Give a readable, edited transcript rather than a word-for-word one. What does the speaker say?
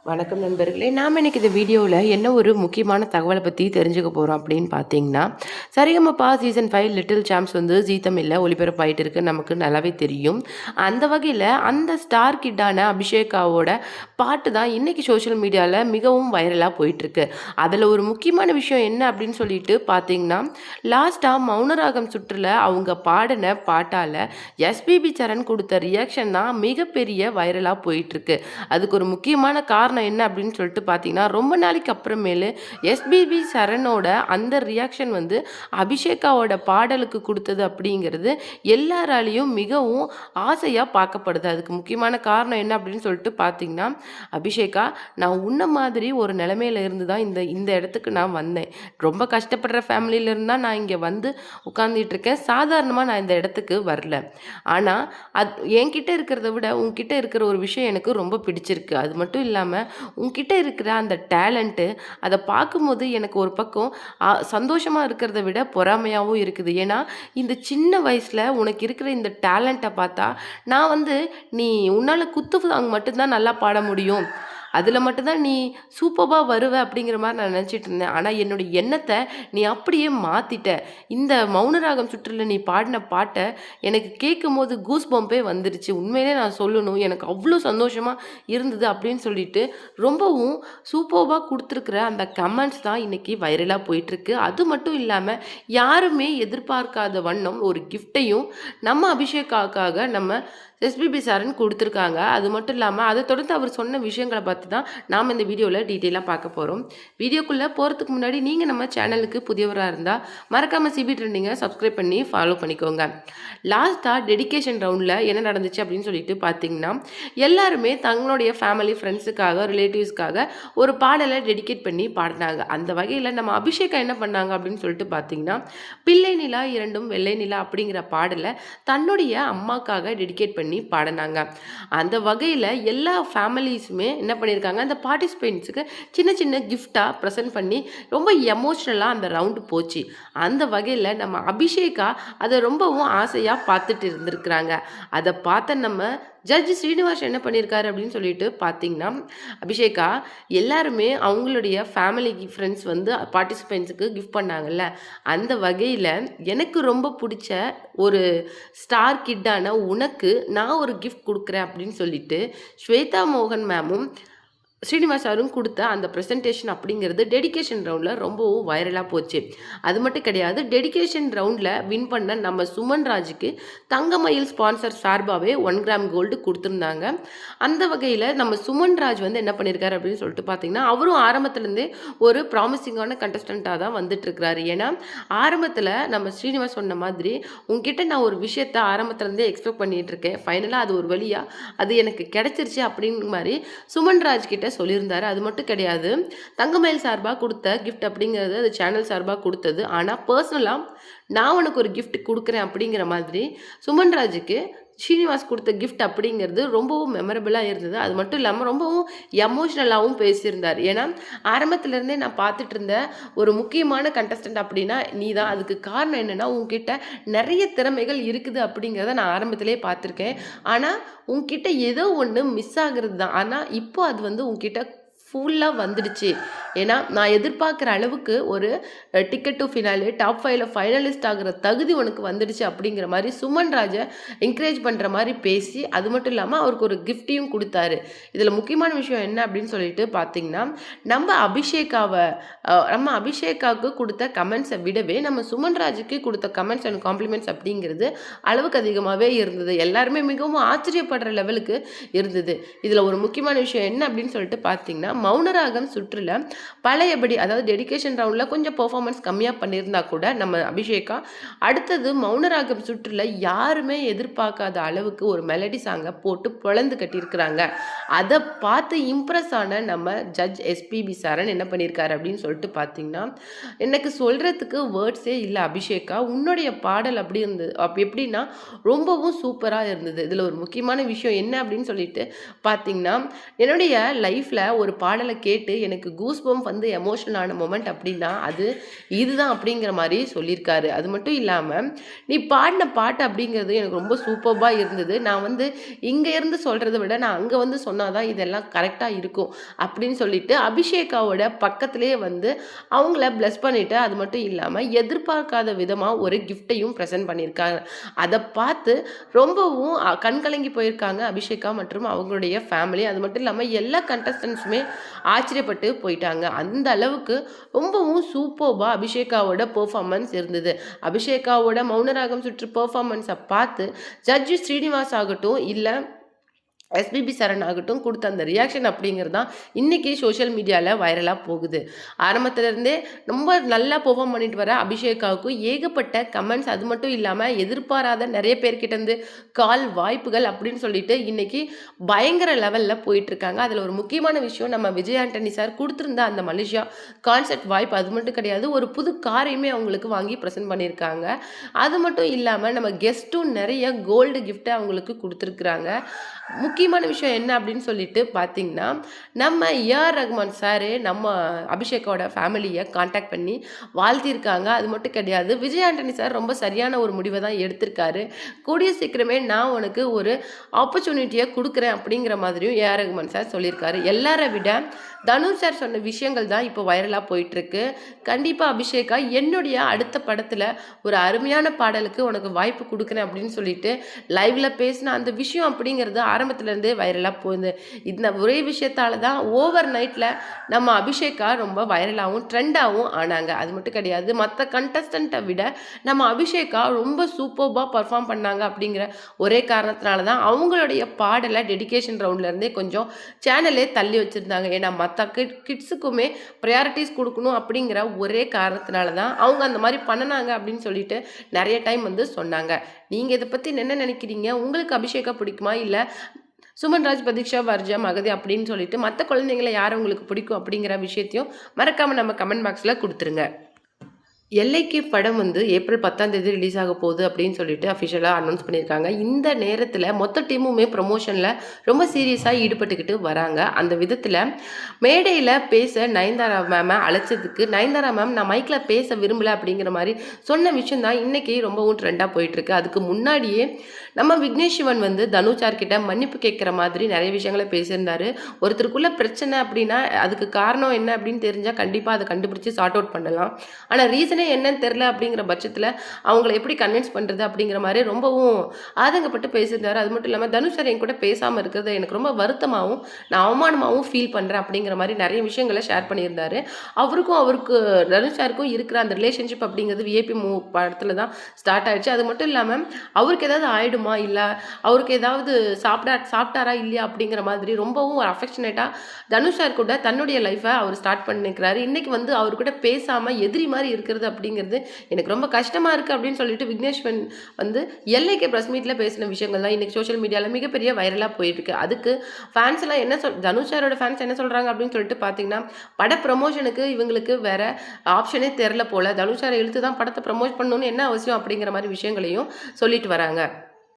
வணக்கம் நண்பர்களே. நாம் இன்னைக்கு இந்த வீடியோவில் என்ன ஒரு முக்கியமான தகவலை பற்றி தெரிஞ்சுக்க போகிறோம் அப்படின்னு பார்த்தீங்கன்னா, சரிகமபா சீசன் 5 லிட்டில் சாம்ப்ஸ் வந்து ஜீ தமிழில் ஒளிபரப்பாயிட்டு இருக்கு நமக்கு நல்லாவே தெரியும். அந்த வகையில் அந்த ஸ்டார் கிட்டான அபிஷேகாவோட பாட்டு தான் இன்னைக்கு சோஷியல் மீடியாவில் மிகவும் வைரலாக போயிட்டுருக்கு. அதில் ஒரு முக்கியமான விஷயம் என்ன அப்படின்னு சொல்லிட்டு பார்த்தீங்கன்னா, லாஸ்ட்டாக மௌனராகம் சுற்றுல அவங்க பாடின பாட்டால் எஸ்பிபி சரண் கொடுத்த ரியாக்ஷன் தான் மிகப்பெரிய வைரலாக போயிட்டுருக்கு. அதுக்கு ஒரு முக்கியமான காரணம் என்ன அப்படின்னு சொல்லிட்டு பார்த்தீங்கன்னா, ரொம்ப நாளைக்கு அப்புறமேலு எஸ்பிபி சரணோட அந்த ரியாக்ஷன் வந்து அபிஷேகாவோட பாடலுக்கு கொடுத்தது அப்படிங்கிறது எல்லாராலையும் மிகவும் ஆசையாக பார்க்கப்படுது. அதுக்கு முக்கியமான காரணம் என்ன அப்படின்னு சொல்லிட்டு பார்த்தீங்கன்னா, அபிஷேகா, நான் உன்ன மாதிரி ஒரு நிலைமையில இருந்து தான் இந்த இந்த இடத்துக்கு நான் வந்தேன். ரொம்ப கஷ்டப்படுற ஃபேமிலியிலேருந்து தான் நான் இங்கே வந்து உட்காந்துட்டு இருக்கேன். சாதாரணமாக நான் இந்த இடத்துக்கு வரல. ஆனால் என்கிட்ட இருக்கிறத விட உன்கிட்ட இருக்கிற ஒரு விஷயம் எனக்கு ரொம்ப பிடிச்சிருக்கு. அது மட்டும் இல்லாமல் உன்கிட்ட இருக்கிற அந்த டேலண்ட்டு அதை பார்க்கும்போது எனக்கு ஒரு பக்கம் சந்தோஷமாக இருக்கிறத விட பொறாமையாகவும் இருக்குது. ஏன்னா இந்த சின்ன வயசில் உனக்கு இருக்கிற இந்த டேலண்ட்டை பார்த்தா நான் வந்து நீ உன்னால் குத்து சாங் மட்டும்தான் நல்லா பாட முடியும், அதில் மட்டும்தான் நீ சூப்பராக வருவ அப்படிங்கிற மாதிரி நான் நினச்சிட்டு இருந்தேன். ஆனால் என்னுடைய எண்ணத்தை நீ அப்படியே மாற்றிட்ட. இந்த மௌனராகம் சுற்றுல நீ பாடின பாட்டை எனக்கு கேட்கும் போது கூஸ் பம்பே வந்துருச்சு. உண்மையிலே நான் சொல்லணும், எனக்கு அவ்வளோ சந்தோஷமாக இருந்தது அப்படின்னு சொல்லிட்டு ரொம்பவும் சூப்பராக கொடுத்துருக்குற அந்த கமெண்ட்ஸ் தான் இன்றைக்கி வைரலாக போயிட்டுருக்கு. அது மட்டும் இல்லாமல் யாருமே எதிர்பார்க்காத வண்ணம் ஒரு கிஃப்டையும் நம்ம அபிஷேகாக்காக நம்ம எஸ்பிபி சாரன் கொடுத்துருக்காங்க. அது மட்டும் இல்லாமல் அதை தொடர்ந்து அவர் சொன்ன விஷயங்களை பார்த்து தான் நாம் இந்த வீடியோவில் டீட்டெயிலாக பார்க்க போகிறோம். வீடியோக்குள்ளே போகிறதுக்கு முன்னாடி நீங்கள் நம்ம சேனலுக்கு புதியவராக இருந்தால் மறக்காமல் சிபி ட்ரெண்டிங்கை சப்ஸ்கிரைப் பண்ணி ஃபாலோ பண்ணிக்கோங்க. லாஸ்ட்டாக டெடிகேஷன் ரவுண்டில் என்ன நடந்துச்சு அப்படின்னு சொல்லிட்டு பார்த்தீங்கன்னா, எல்லாருமே தங்களுடைய ஃபேமிலி ஃப்ரெண்ட்ஸுக்காக ரிலேட்டிவ்ஸ்க்காக ஒரு பாடலை டெடிகேட் பண்ணி பாடினாங்க. அந்த வகையில் நம்ம அபிஷேகா என்ன பண்ணாங்க அப்படின்னு சொல்லிட்டு பார்த்தீங்கன்னா, பிள்ளை நிலா இரண்டும் வெள்ளை நிலா அப்படிங்கிற பாடலை தன்னுடைய அம்மாக்காக டெடிகேட் பண்ணி பாடினாங்க. அந்த வகையில் எல்லா ஃபேமிலிஸுமே என்ன பண்ணியிருக்காங்க, அந்த பார்ட்டிசிபெண்ட்ஸுக்கு சின்ன சின்ன கிஃப்டாக ப்ரெசென்ட் பண்ணி ரொம்ப எமோஷ்னலாக அந்த ரவுண்டு போச்சு. அந்த வகையில் நம்ம அபிஷேகா அதை ரொம்பவும் ஆசையாக பார்த்துட்டு இருந்திருக்கிறாங்க. அதை பார்த்த நம்ம ஜட்ஜ் ஸ்ரீனிவாஸ் என்ன பண்ணியிருக்காரு அப்படின்னு சொல்லிட்டு பார்த்தீங்கன்னா, அபிஷேகா, எல்லாருமே அவங்களுடைய ஃபேமிலி ஃப்ரெண்ட்ஸ் வந்து பார்ட்டிசிபெண்ட்ஸுக்கு கிஃப்ட் பண்ணாங்கல்ல, அந்த வகையில் எனக்கு ரொம்ப பிடிச்ச ஒரு ஸ்டார் கிட்டான உனக்கு நான் ஒரு கிஃப்ட் கொடுக்குறேன் அப்படின்னு சொல்லிட்டு ஸ்வேதா மோகன் மேமும் ஸ்ரீனிவாஸ் சாரும் கொடுத்த அந்த ப்ரெசன்டேஷன் அப்படிங்கிறது டெடிகேஷன் ரவுண்டில் ரொம்பவும் வைரலாக போச்சு. அது மட்டும் கிடையாது, டெடிகேஷன் ரவுண்டில் வின் பண்ண நம்ம சுமன் ராஜுக்கு தங்கமயில் ஸ்பான்சர் சார்பாகவே 1 கிராம் கோல்டு கொடுத்துருந்தாங்க. அந்த வகையில் நம்ம சுமன் ராஜ் வந்து என்ன பண்ணியிருக்காரு அப்படின்னு சொல்லிட்டு பார்த்தீங்கன்னா, அவரும் ஆரம்பத்துலேருந்தே ஒரு ப்ராமிசிங்கான கண்டஸ்டண்ட்டாக தான் வந்துட்டுருக்கிறாரு. ஏன்னா ஆரம்பத்தில் நம்ம ஸ்ரீனிவாஸ் சொன்ன மாதிரி உங்ககிட்ட நான் ஒரு விஷயத்தை ஆரம்பத்துலேருந்தே எக்ஸ்பெக்ட் பண்ணிகிட்டு இருக்கேன், ஃபைனலாக அது ஒரு வழியாக அது எனக்கு கிடைச்சிருச்சு அப்படிங்கிற மாதிரி சுமன் ராஜ் கிட்ட சொல்லியிருந்தாரு. அது மட்டும் கிடையாது, தங்கமயில் சார்பாக கொடுத்த கிஃப்ட் அப்படிங்கிறது அது சேனல் சார்பாக கொடுத்தது. ஆனால் பர்சனலாக நான் உனக்கு ஒரு கிஃப்ட் கொடுக்குறேன் அப்படிங்கிற மாதிரி சுமன்ராஜுக்கு ஸ்ரீனிவாஸ் கொடுத்த கிஃப்ட் அப்படிங்கிறது ரொம்பவும் மெமரபிளாக இருந்தது. அது மட்டும் இல்லாமல் ரொம்பவும் எமோஷ்னலாகவும் பேசியிருந்தார். ஏன்னா ஆரம்பத்துலேருந்தே நான் பார்த்துட்டு இருந்த ஒரு முக்கியமான கண்டஸ்டன்ட் அப்படின்னா நீ தான். அதுக்கு காரணம் என்னென்னா, உங்ககிட்ட நிறைய திறமைகள் இருக்குது அப்படிங்கிறத நான் ஆரம்பத்திலே பார்த்துருக்கேன். ஆனால் உங்ககிட்ட ஏதோ ஒன்று மிஸ் ஆகிறது தான். ஆனால் இப்போ அது வந்து உங்ககிட்ட ஃபுல்லாக வந்துடுச்சு. ஏன்னா நான் எதிர்பார்க்குற அளவுக்கு ஒரு டிக்கெட் டு ஃபினாலே டாப் 5ல ஃபைனலிஸ்ட் ஆகிற தகுதி உனக்கு வந்துடுச்சு அப்படிங்கிற மாதிரி சுமன் ராஜை என்கரேஜ் பண்ணுற மாதிரி பேசி, அது மட்டும் இல்லாமல் அவருக்கு ஒரு கிஃப்டையும் கொடுத்தாரு. இதில் முக்கியமான விஷயம் என்ன அப்படின்னு சொல்லிட்டு பார்த்தீங்கன்னா, நம்ம அபிஷேகாவுக்கு கொடுத்த கமெண்ட்ஸை விடவே நம்ம சுமன் ராஜுக்கு கொடுத்த கமெண்ட்ஸ் அண்ட் காம்ப்ளிமெண்ட்ஸ் அப்படிங்கிறது அளவுக்கு அதிகமாகவே இருந்தது. எல்லாருமே மிகவும் ஆச்சரியப்படுற லெவலுக்கு இருந்தது. இதில் ஒரு முக்கியமான விஷயம் என்ன அப்படின்னு சொல்லிட்டு பார்த்தீங்கன்னா, மௌனராகம் சுற்றுல பழையபடி, அதாவது டெடிகேஷன் ரவுண்டில் கொஞ்சம் பெர்ஃபார்மன்ஸ் கம்மியாக பண்ணியிருந்தா கூட நம்ம அபிஷேகா அடுத்தது மௌனராகம் சுற்றுல யாருமே எதிர்பார்க்காத அளவுக்கு ஒரு மெலடி சாங்கை போட்டு பொழந்து கட்டியிருக்கிறாங்க. அதை பார்த்து இம்ப்ரெஸ் ஆன நம்ம ஜட்ஜ் எஸ்பிபி சாரன் என்ன பண்ணியிருக்காரு அப்படின்னு சொல்லிட்டு பார்த்தீங்கன்னா, எனக்கு சொல்கிறதுக்கு வேர்ட்ஸே இல்லை அபிஷேகா, உன்னுடைய பாடல் அப்படி இருந்தது எப்படின்னா ரொம்பவும் சூப்பராக இருந்தது. இதில் ஒரு முக்கியமான விஷயம் என்ன அப்படின்னு சொல்லிட்டு பார்த்தீங்கன்னா, என்னுடைய லைஃப்பில் ஒரு பாடலை கேட்டு எனக்கு கூஸ் கூஸ்பம் வந்து எமோஷனலான மொமெண்ட் அப்படின்னா அது இதுதான் அப்படிங்கிற மாதிரி சொல்லியிருக்காரு. அது மட்டும் இல்லாமல் நீ பாடின பாட்டு அப்படிங்கிறது எனக்கு ரொம்ப சூப்பர்பாக இருந்தது. நான் வந்து இங்கே இருந்து சொல்கிறத விட நான் அங்கே வந்து சொன்னாதான் இதெல்லாம் கரெக்டாக இருக்கும் அப்படின்னு சொல்லிட்டு அபிஷேகாவோட பக்கத்திலேயே வந்து அவங்கள பிளஸ் பண்ணிட்டு, அது மட்டும் இல்லாமல் எதிர்பார்க்காத விதமாக ஒரு கிஃப்ட்டையும் ப்ரெசென்ட் பண்ணியிருக்காங்க. அதை பார்த்து ரொம்பவும் கண்கலங்கி போயிருக்காங்க அபிஷேகா மற்றும் அவங்களுடைய ஃபேமிலி. அது மட்டும் இல்லாமல் எல்லா கண்டஸ்டன்ஸுமே ஆச்சரியப்பட்டு போயிட்டாங்க. அந்த அளவுக்கு ரொம்பவும் சூப்பர்பாக அபிஷேகாவோட பெர்ஃபார்மன்ஸ் இருந்தது. அபிஷேகாவோட மௌனராகம் சுற்று பெர்ஃபார்மன்ஸை பார்த்து ஜட்ஜு ஸ்ரீனிவாஸ் ஆகட்டும் இல்லை எஸ்பிபி சரண் ஆகட்டும் கொடுத்த அந்த ரியாக்ஷன் அப்படிங்கிறது தான் இன்றைக்கி சோஷியல் மீடியாவில் வைரலாக போகுது. ஆரம்பத்துலேருந்தே ரொம்ப நல்லா பெர்ஃபார்ம் பண்ணிட்டு வர அபிஷேகாவுக்கு ஏகப்பட்ட கமெண்ட்ஸ், அது மட்டும் இல்லாமல் எதிர்பாராத நிறைய பேர்கிட்டேருந்து கால் வாய்ப்புகள் அப்படின்னு சொல்லிட்டு இன்றைக்கி பயங்கர லெவலில் போயிட்டுருக்காங்க. அதில் ஒரு முக்கியமான விஷயம், நம்ம விஜய் ஆண்டனி சார் கொடுத்துருந்த அந்த மலேசியா கான்சர்ட் வாய்ப்பு அது மட்டும் கிடையாது, ஒரு புது காரையுமே அவங்களுக்கு வாங்கி ப்ரெசென்ட் பண்ணியிருக்காங்க. அது மட்டும் இல்லாமல் நம்ம கெஸ்ட்டும் நிறைய கோல்டு கிஃப்ட்டை அவங்களுக்கு கொடுத்துருக்குறாங்க. முக்கியமான விஷயம் என்ன அப்படின்னு சொல்லிட்டு பார்த்தீங்கன்னா, நம்ம ஏஆர் ரஹ்மான் சார் நம்ம அபிஷேக்கோட ஃபேமிலியை காண்டாக்ட் பண்ணி வாழ்த்திருக்காங்க. அது மட்டும் கிடையாது, விஜய் ஆண்டனி சார் ரொம்ப சரியான ஒரு முடிவை தான் எடுத்திருக்காரு. கூடிய சீக்கிரமே நான் உனக்கு ஒரு ஆப்பர்ச்சுனிட்டியை கொடுக்குறேன் அப்படிங்கிற மாதிரியும் ஏஆர் ரஹ்மான் சார் சொல்லியிருக்காரு. எல்லாரை விட தனுஷ் சார் சொன்ன விஷயங்கள் தான் இப்போ வைரலாக போயிட்டுருக்கு. கண்டிப்பாக அபிஷேகா என்னுடைய அடுத்த படத்தில் ஒரு அருமையான பாடலுக்கு உனக்கு வாய்ப்பு கொடுக்குறேன் அப்படின்னு சொல்லிட்டு லைவில் பேசின அந்த விஷயம் அப்படிங்கிறது ஆரம்பத்துலேருந்தே வைரலாக போகுது. இந்த ஒரே விஷயத்தால் தான் ஓவர் நைட்டில் நம்ம அபிஷேகா ரொம்ப வைரலாகவும் ட்ரெண்டாகவும் ஆனாங்க. அது மட்டும் கிடையாது, மற்ற கண்டஸ்டண்ட்டை விட நம்ம அபிஷேகா ரொம்ப சூப்பர்பாக பர்ஃபார்ம் பண்ணாங்க அப்படிங்கிற ஒரே காரணத்தினால தான் அவங்களுடைய பாடலை டெடிகேஷன் ரவுண்ட்லேருந்தே கொஞ்சம் சேனலே தள்ளி வச்சுருந்தாங்க. ஏன்னா மற்ற கிட்ஸுக்குமே ப்ரையாரிட்டிஸ் கொடுக்கணும் அப்படிங்கிற ஒரே காரணத்தினால தான் அவங்க அந்த மாதிரி பண்ணினாங்க அப்படின்னு சொல்லிட்டு நிறைய டைம் வந்து சொன்னாங்க. நீங்கள் இதை பற்றி என்ன நினைக்கிறீங்க? உங்களுக்கு அபிஷேகா பிடிக்குமா? இல்லை சுமன்ராஜ், பிரதீக்ஷா, வர்ஜா, மகதி அப்படின்னு சொல்லிட்டு மற்ற குழந்தைங்களை யார் உங்களுக்கு பிடிக்கும் அப்படிங்கிற விஷயத்தையும் மறக்காமல் நம்ம கமெண்ட் பாக்ஸில் கொடுத்துருங்க. எல்லைக்கு படம் வந்து ஏப்ரல் 10ஆம் தேதி ரிலீஸ் ஆக போகுது அப்படின்னு சொல்லிட்டு அஃபிஷியலாக அனௌன்ஸ் பண்ணியிருக்காங்க. இந்த நேரத்தில் மொத்த டீமுமே ப்ரொமோஷனில் ரொம்ப சீரியஸாக ஈடுபட்டுக்கிட்டு வராங்க. அந்த விதத்தில் மேடையில் பேச நயன்தாரா மேமை அழைச்சதுக்கு நயன்தாரா மேம் நான் மைக்கில் பேச விரும்பலை அப்படிங்கிற மாதிரி சொன்ன விஷயம் தான் இன்றைக்கி ரொம்பவும் ட்ரெண்டாக போயிட்டுருக்கு. அதுக்கு முன்னாடியே நம்ம விக்னேஷ் சிவன் வந்து தனுஷார்கிட்ட மன்னிப்பு கேட்குற மாதிரி நிறைய விஷயங்களை பேசியிருந்தார். ஒருத்தருக்குள்ள பிரச்சனை அப்படின்னா அதுக்கு காரணம் என்ன அப்படின்னு தெரிஞ்சால் கண்டிப்பாக அதை கண்டுபிடிச்சி சார்ட் அவுட் பண்ணலாம். ஆனால் ரீசன் என்னன்னு தெரியல அப்படிங்கிற பட்சத்தில் அவங்களை எப்படி கன்வின்ஸ் பண்ணுறது அப்படிங்கிற மாதிரி ரொம்பவும் ஆதங்கப்பட்டு பேசியிருந்தாரு. அது மட்டும் இல்லாமல் தனுஷ் சார் என் கூட பேசாமல் இருக்கிறது எனக்கு ரொம்ப வருத்தமாகவும் நான் அவமானமாகவும் ஃபீல் பண்ணுறேன் அப்படிங்கிற மாதிரி நிறைய விஷயங்களை ஷேர் பண்ணியிருந்தாரு. அவருக்கு தனுஷ் சாருக்கும் இருக்கிற அந்த ரிலேஷன்ஷிப் அப்படிங்கிறது விஐபி படத்தில் தான் ஸ்டார்ட் ஆயிடுச்சு. அது மட்டும் இல்லாமல் அவருக்கு ஏதாவது ஆயிடுமா, இல்லை அவருக்கு ஏதாவது சாப்பிட்டாரா இல்லையா அப்படிங்கிற மாதிரி ரொம்பவும் ஒரு அஃபெக்ஷனேட்டாக தனுஷ் சார் கூட தன்னுடைய லைஃப்பை அவர் ஸ்டார்ட் பண்ணிக்கிறாரு. இன்றைக்கி வந்து அவர் கூட பேசாமல் எதிரி மாதிரி இருக்கிறது அப்படிங்கிறது எனக்கு ரொம்ப கஷ்டமாக இருக்குது அப்படின்னு சொல்லிட்டு விக்னேஷ்வன் வந்து எல்லைக்கு ப்ரெஸ் மீட்டில் பேசின விஷயங்கள் தான் இன்றைக்கி சோஷியல் மீடியாவில் மிகப்பெரிய வைரலாக போயிட்டுருக்கு. அதுக்கு ஃபேன்ஸ் எல்லாம் என்ன தனுஷ் சாரோட ஃபேன்ஸ் என்ன சொல்கிறாங்க அப்படின்னு சொல்லிட்டு பார்த்தீங்கன்னா, பட ப்ரமோஷனுக்கு இவங்களுக்கு வேற ஆப்ஷனே தெரில போல், தனுஷ் சாரை இழுத்து தான் படத்தை ப்ரமோட் பண்ணணும்னு என்ன அவசியம் அப்படிங்கிற மாதிரி விஷயங்களையும் சொல்லிட்டு வராங்க.